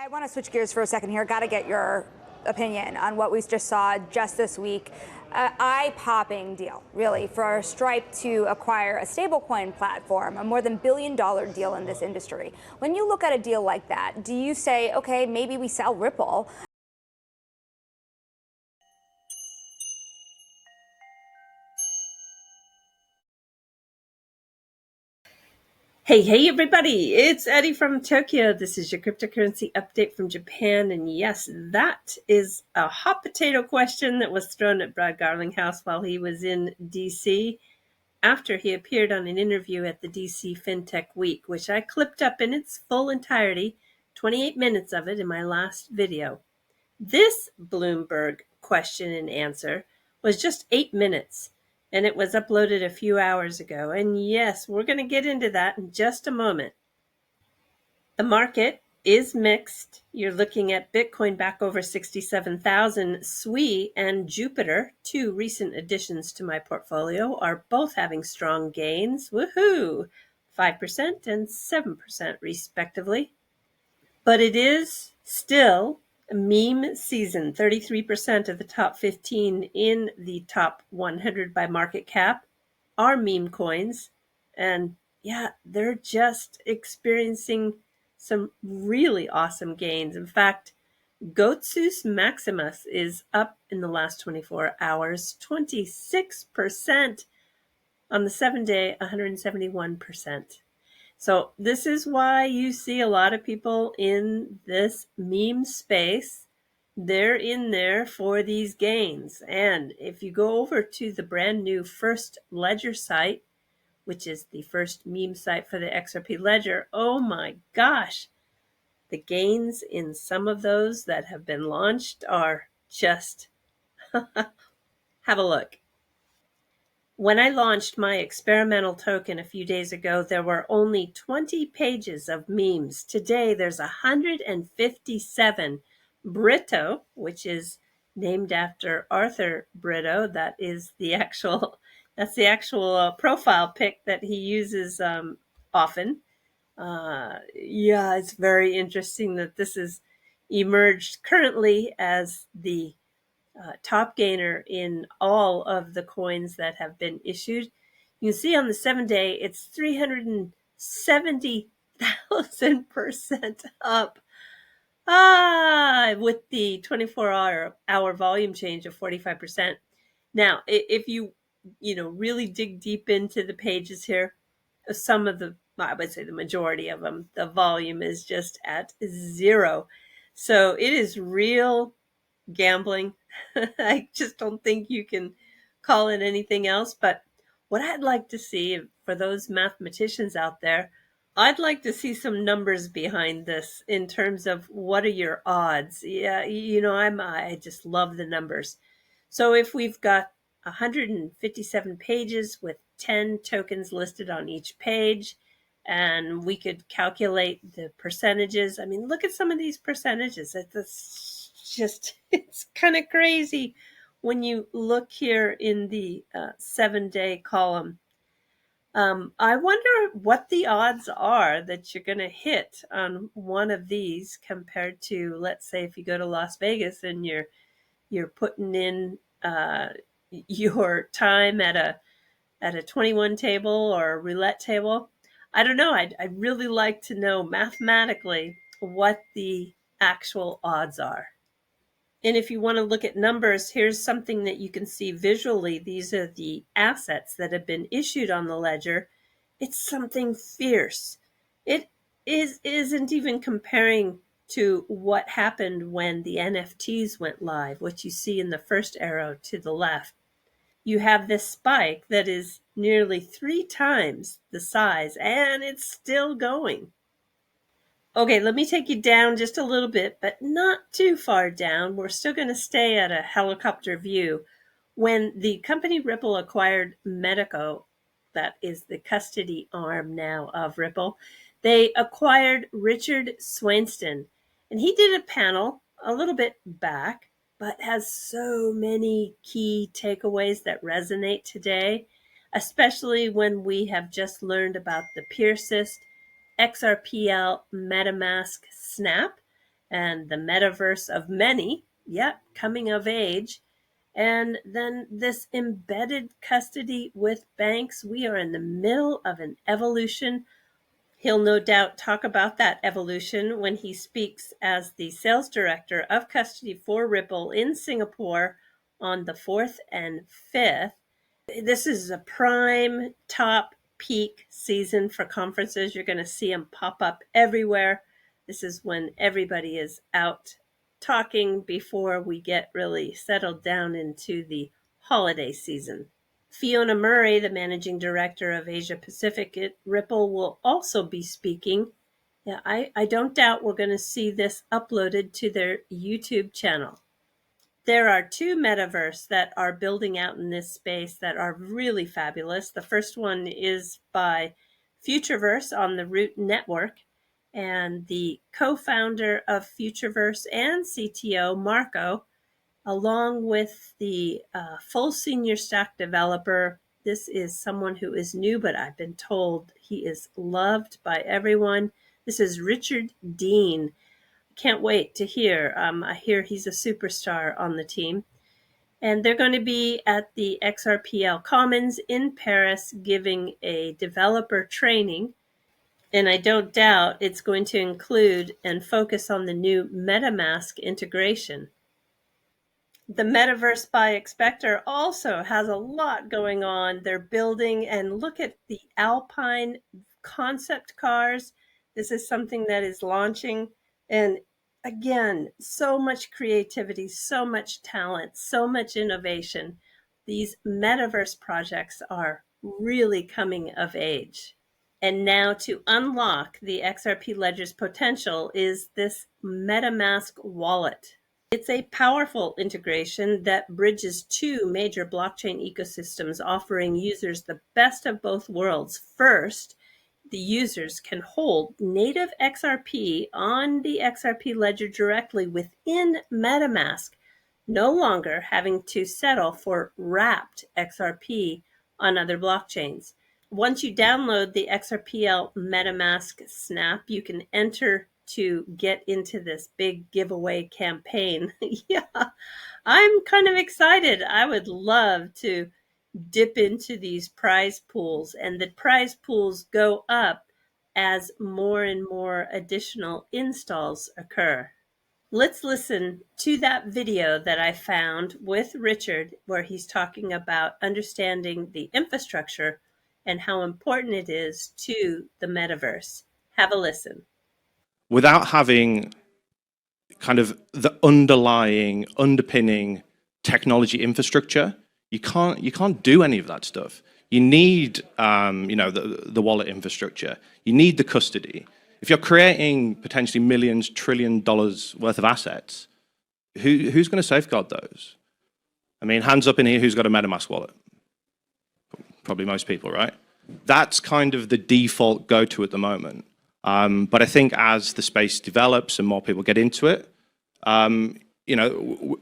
I want to switch gears for a second here. Got to get your opinion on what we just saw just this week. Eye-popping deal, really, for Stripe to acquire a stablecoin platform, a more than $1 billion deal in this industry. When you look at a deal like that, do you say, okay, maybe we sell Ripple? Hey everybody, it's Eddie from Tokyo. This is your cryptocurrency update from Japan. And yes, that is a hot potato question that was thrown at Brad Garlinghouse while he was in DC after he appeared on an interview at the DC FinTech Week, which I clipped up in its full entirety, 28 minutes of it in my last video. This Bloomberg question and answer was just 8 minutes, and it was uploaded a few hours ago. And yes, we're going to get into that in just a moment. The market is mixed. You're looking at Bitcoin back over 67,000. SWI and Jupiter, two recent additions to my portfolio, are both having strong gains. Woohoo! 5% and 7% respectively. But it is still meme season. 33% of the top 15 in the top 100 by market cap are meme coins. And yeah, they're just experiencing some really awesome gains. In fact, Gotsus Maximus is up in the last 24 hours, 26%. On the 7-day, 171%. So this is why you see a lot of people in this meme space. They're in there for these gains. And if you go over to the brand new First Ledger site, which is the first meme site for the XRP Ledger, oh my gosh, the gains in some of those that have been launched are just, have a look. When I launched my experimental token a few days ago, there were only 20 pages of memes. Today, there's 157. Brito, which is named after Arthur Brito, that's the actual profile pic that he uses often. Yeah, it's very interesting that this has emerged currently as the top gainer in all of the coins that have been issued. You can see on the 7-day, it's 370,000% up. With the 24-hour volume change of 45%. Now, if you really dig deep into the pages here, some of the, I would say the majority of them, the volume is just at 0. So it is real gambling. I just don't think you can call it anything else. But what I'd like to see for those mathematicians out there, I'd like to see some numbers behind this in terms of what are your odds. Yeah, I just love the numbers. So if we've got 157 pages with 10 tokens listed on each page, and we could calculate the percentages. I mean, look at some of these percentages. It's kind of crazy when you look here in the 7-day column. I wonder what the odds are that you're going to hit on one of these compared to, let's say, if you go to Las Vegas and you're putting in your time at a 21 table or a roulette table. I don't know. I'd really like to know mathematically what the actual odds are. And if you want to look at numbers, here's something that you can see visually. These are the assets that have been issued on the ledger. It's something fierce. It isn't even comparing to what happened when the NFTs went live, what you see in the first arrow to the left. You have this spike that is nearly 3 times the size, and it's still going. Okay, let me take you down just a little bit, but not too far down. We're still going to stay at a helicopter view. When the company Ripple acquired Medico, that is the custody arm now of Ripple, they acquired Richard Swainston. And he did a panel a little bit back, but has so many key takeaways that resonate today, especially when we have just learned about the PeerSys XRPL, MetaMask, Snap, and the metaverse of many, coming of age. And then this embedded custody with banks. We are in the middle of an evolution. He'll no doubt talk about that evolution when he speaks as the sales director of custody for Ripple in Singapore on the 4th and 5th. This is a prime top peak season for conferences. You're going to see them pop up everywhere. This is when everybody is out talking before we get really settled down into the holiday season. Fiona Murray, the managing director of Asia Pacific at Ripple, will also be speaking. Yeah, I don't doubt we're going to see this uploaded to their YouTube channel. There are two metaverse that are building out in this space that are really fabulous. The first one is by Futureverse on the Root Network, and the co-founder of Futureverse and CTO, Marco, along with the full senior stack developer. This is someone who is new, but I've been told he is loved by everyone. This is Richard Dean. Can't wait to hear. I hear he's a superstar on the team. And they're going to be at the XRPL Commons in Paris giving a developer training. And I don't doubt it's going to include and focus on the new MetaMask integration. The Metaverse by Expector also has a lot going on. They're building, and look at the Alpine concept cars. This is something that is launching. And again, so much creativity, so much talent, so much innovation. These Metaverse projects are really coming of age. And now to unlock the XRP Ledger's potential is this MetaMask wallet. It's a powerful integration that bridges two major blockchain ecosystems, offering users the best of both worlds. First, the users can hold native XRP on the XRP ledger directly within MetaMask, no longer having to settle for wrapped XRP on other blockchains. Once you download the XRPL MetaMask Snap, you can enter to get into this big giveaway campaign. Yeah, I'm kind of excited. I would love to dip into these prize pools, and the prize pools go up as more and more additional installs occur. Let's listen to that video that I found with Richard, where he's talking about understanding the infrastructure and how important it is to the metaverse. Have a listen. Without having kind of the underpinning technology infrastructure, you can't do any of that stuff. You need the wallet infrastructure. You need the custody. If you're creating potentially millions, $1 trillion worth of assets, who's going to safeguard those? I mean, hands up in here, who's got a MetaMask wallet? Probably most people, right? That's kind of the default go-to at the moment. But I think as the space develops and more people get into it,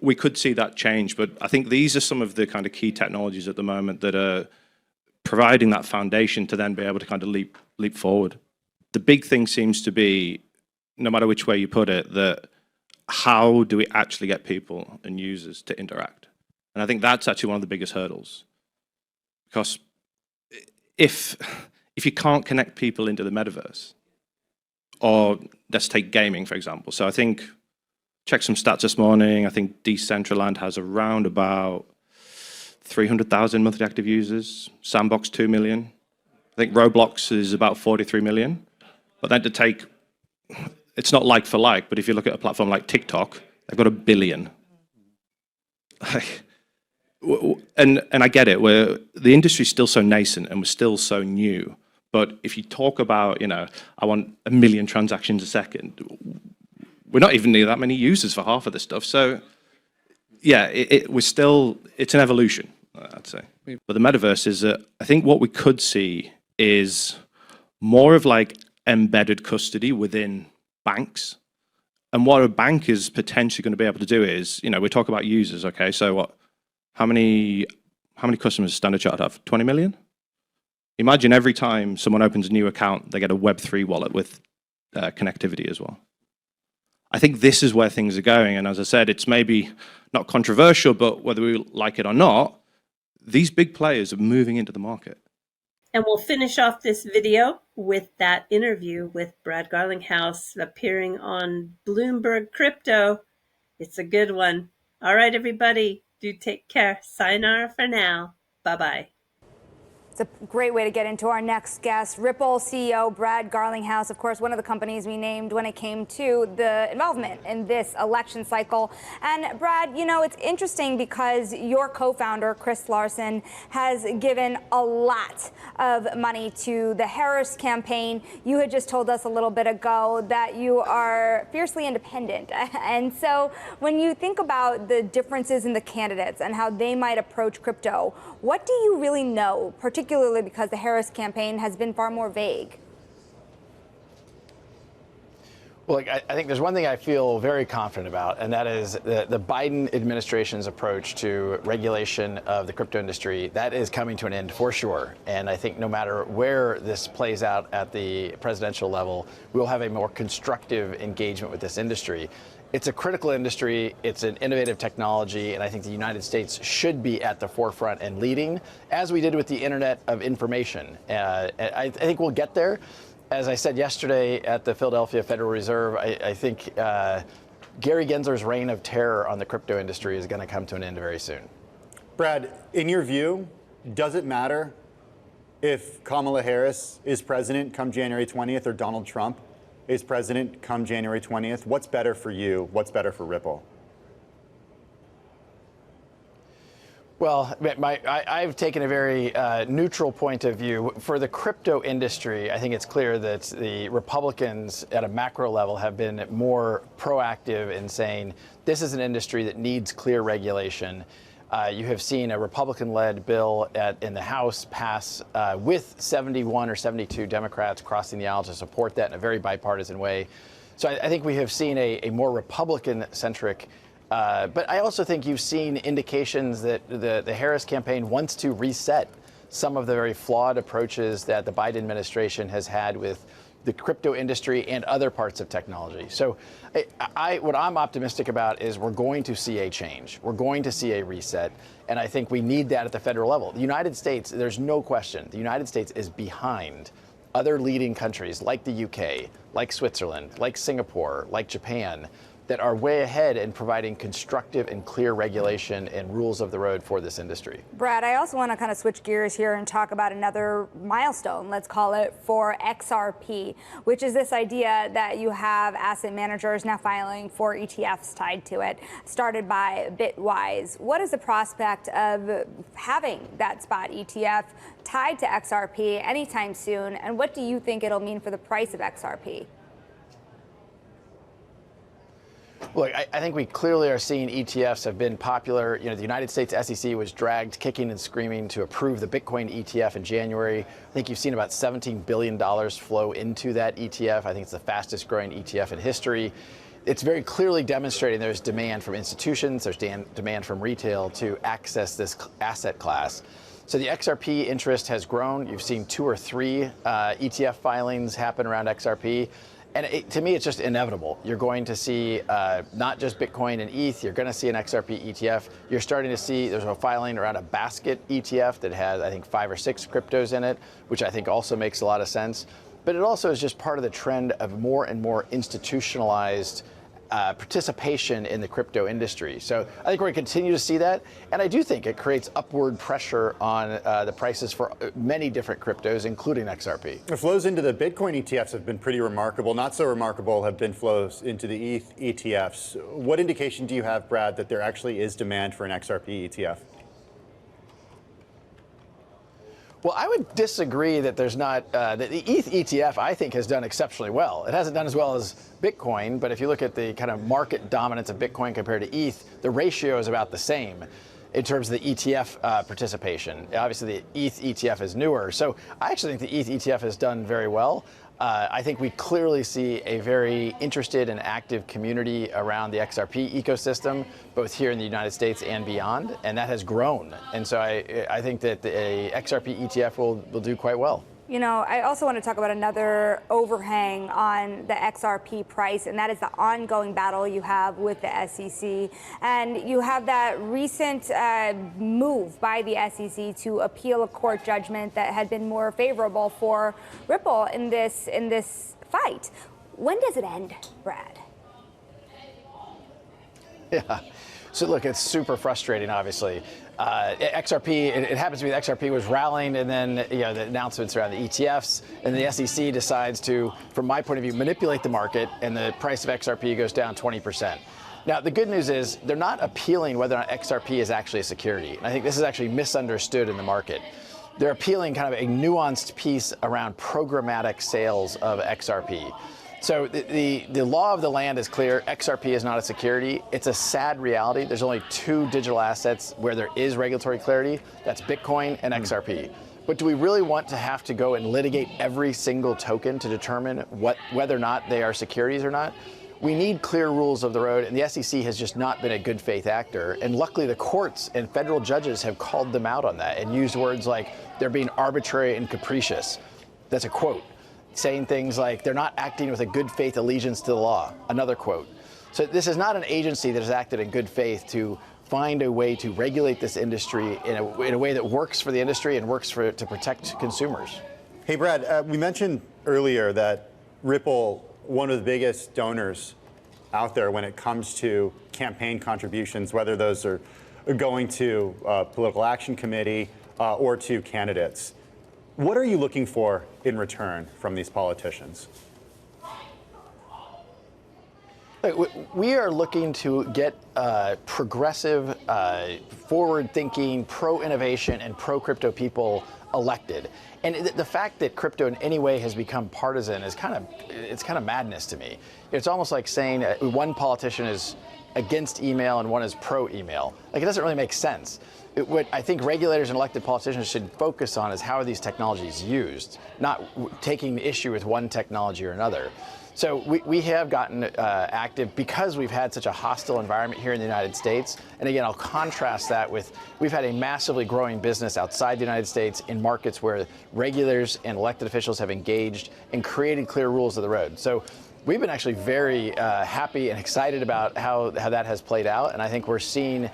we could see that change. But I think these are some of the kind of key technologies at the moment that are providing that foundation to then be able to kind of leap forward. The big thing seems to be, no matter which way you put it, that how do we actually get people and users to interact? And I think that's actually one of the biggest hurdles. Because if you can't connect people into the metaverse, or let's take gaming, for example. So I think, checked some stats this morning, I think Decentraland has around about 300,000 monthly active users, Sandbox 2 million. I think Roblox is about 43 million. But then to take, it's not like for like, but if you look at a platform like TikTok, they've got 1 billion. And I get it, the industry's still so nascent and we're still so new. But if you talk about, I want 1 million transactions a second, we're not even near that many users for half of this stuff. So yeah, it's an evolution, I'd say. But the metaverse is, I think what we could see is more of like embedded custody within banks. And what a bank is potentially going to be able to do is, we talk about users, okay, so what? How many customers does Standard Chartered have? 20 million? Imagine every time someone opens a new account, they get a Web3 wallet with connectivity as well. I think this is where things are going. And as I said, it's maybe not controversial, but whether we like it or not, these big players are moving into the market. And we'll finish off this video with that interview with Brad Garlinghouse appearing on Bloomberg Crypto. It's a good one. All right, everybody, do take care. Sayonara for now. Bye-bye. It's a great way to get into our next guest, Ripple CEO Brad Garlinghouse, of course, one of the companies we named when it came to the involvement in this election cycle. And Brad, you know, it's interesting because your co-founder, Chris Larsen, has given a lot of money to the Harris campaign. You had just told us a little bit ago that you are fiercely independent. And so when you think about the differences in the candidates and how they might approach crypto, what do you really know, particularly because the Harris campaign has been far more vague? Well, I think there's one thing I feel very confident about, and that is the Biden administration's approach to regulation of the crypto industry. That is coming to an end for sure. And I think no matter where this plays out at the presidential level, we'll have a more constructive engagement with this industry. It's a critical industry, it's an innovative technology, and I think the United States should be at the forefront and leading, as we did with the Internet of Information. I think we'll get there. As I said yesterday at the Philadelphia Federal Reserve, I think Gary Gensler's reign of terror on the crypto industry is going to come to an end very soon. Brad, in your view, does it matter if Kamala Harris is president come January 20th or Donald Trump is president come January 20th? What's better for you? What's better for Ripple? Well, I've taken a very neutral point of view. For the crypto industry, I think it's clear that the Republicans at a macro level have been more proactive in saying this is an industry that needs clear regulation. You have seen a Republican-led bill in the House pass with 71 or 72 Democrats crossing the aisle to support that in a very bipartisan way. So I think we have seen a more Republican-centric, but I also think you've seen indications that the Harris campaign wants to reset some of the very flawed approaches that the Biden administration has had with the crypto industry and other parts of technology. So what I'm optimistic about is we're going to see a change. We're going to see a reset. And I think we need that at the federal level. The United States, there's no question, the United States is behind other leading countries like the UK, like Switzerland, like Singapore, like Japan, that are way ahead in providing constructive and clear regulation and rules of the road for this industry. Brad, I also want to kind of switch gears here and talk about another milestone, let's call it, for XRP, which is this idea that you have asset managers now filing for ETFs tied to it, started by Bitwise. What is the prospect of having that spot ETF tied to XRP anytime soon, and what do you think it'll mean for the price of XRP? Look, I think we clearly are seeing ETFs have been popular. You know, the United States SEC was dragged kicking and screaming to approve the Bitcoin ETF in January. I think you've seen about $17 billion flow into that ETF. I think it's the fastest growing ETF in history. It's very clearly demonstrating there's demand from institutions, there's demand from retail to access this asset class. So the XRP interest has grown. You've seen 2 or 3 ETF filings happen around XRP. And to me, it's just inevitable. You're going to see not just Bitcoin and ETH, you're going to see an XRP ETF. You're starting to see there's a filing around a basket ETF that has, I think, 5 or 6 cryptos in it, which I think also makes a lot of sense. But it also is just part of the trend of more and more institutionalized participation in the crypto industry. So I think we're going to continue to see that. And I do think it creates upward pressure on the prices for many different cryptos, including XRP. The flows into the Bitcoin ETFs have been pretty remarkable. Not so remarkable have been flows into the ETH ETFs. What indication do you have, Brad, that there actually is demand for an XRP ETF? Well, I would disagree that there's not, the ETH ETF, I think, has done exceptionally well. It hasn't done as well as Bitcoin, but if you look at the kind of market dominance of Bitcoin compared to ETH, the ratio is about the same in terms of the ETF participation. Obviously, the ETH ETF is newer. So I actually think the ETH ETF has done very well. I think we clearly see a very interested and active community around the XRP ecosystem, both here in the United States and beyond, and that has grown. And so I think that a XRP ETF will do quite well. You know, I also want to talk about another overhang on the XRP price, and that is the ongoing battle you have with the SEC. And you have that recent move by the SEC to appeal a court judgment that had been more favorable for Ripple in this fight. When does it end, Brad? Yeah. So look, it's super frustrating, obviously. XRP, it happens to be that XRP was rallying, and then the announcements around the ETFs, and the SEC decides to, from my point of view, manipulate the market, and the price of XRP goes down 20%. Now, the good news is they're not appealing whether or not XRP is actually a security. And I think this is actually misunderstood in the market. They're appealing kind of a nuanced piece around programmatic sales of XRP. So the law of the land is clear. XRP is not a security. It's a sad reality. There's only two digital assets where there is regulatory clarity. That's Bitcoin and XRP. But do we really want to have to go and litigate every single token to determine whether or not they are securities or not? We need clear rules of the road, and the SEC has just not been a good faith actor. And luckily, the courts and federal judges have called them out on that and used words like they're being arbitrary and capricious. That's a quote. Saying things like they're not acting with a good faith allegiance to the law, another quote. So this is not an agency that has acted in good faith to find a way to regulate this industry in a way that works for the industry and works to protect consumers. Hey, Brad, we mentioned earlier that Ripple, one of the biggest donors out there when it comes to campaign contributions, whether those are going to political action committee or to candidates. What are you looking for in return from these politicians? We are looking to get progressive, forward-thinking, pro-innovation, and pro-crypto people elected. And the fact that crypto in any way has become partisan is kind of madness to me. It's almost like saying one politician is against email and one is pro-email. Like, it doesn't really make sense. What I think regulators and elected politicians should focus on is how are these technologies used, not taking issue with one technology or another. So we have gotten active because we've had such a hostile environment here in the United States. And again, I'll contrast that with we've had a massively growing business outside the United States in markets where regulators and elected officials have engaged and created clear rules of the road. So we've been actually very happy and excited about how that has played out. And I think we're seeing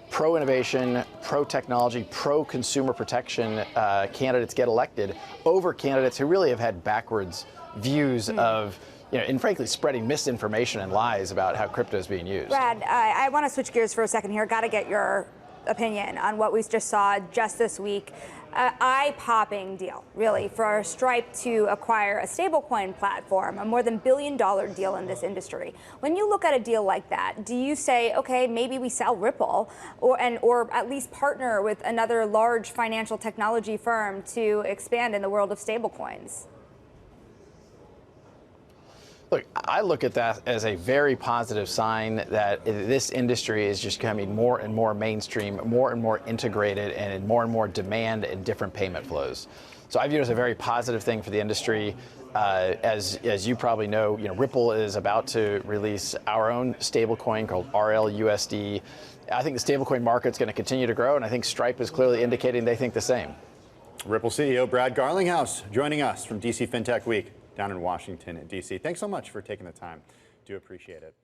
pro-innovation, pro-technology, pro-consumer protection candidates get elected over candidates who really have had backwards views of, and frankly, spreading misinformation and lies about how crypto is being used. Brad, I want to switch gears for a second here. Got to get your opinion on what we just saw just this week. Eye-popping deal, really, for Stripe to acquire a stablecoin platform, a more than $1 billion deal in this industry. When you look at a deal like that, do you say, okay, maybe we sell Ripple, or at least partner with another large financial technology firm to expand in the world of stablecoins? Look, I look at that as a very positive sign that this industry is just becoming more and more mainstream, more and more integrated, and in more and more demand and different payment flows. So I view it as a very positive thing for the industry. As you probably know, Ripple is about to release our own stablecoin called RLUSD. I think the stablecoin market's going to continue to grow, and I think Stripe is clearly indicating they think the same. Ripple CEO Brad Garlinghouse joining us from DC FinTech Week down in Washington, D.C. Thanks so much for taking the time. Do appreciate it.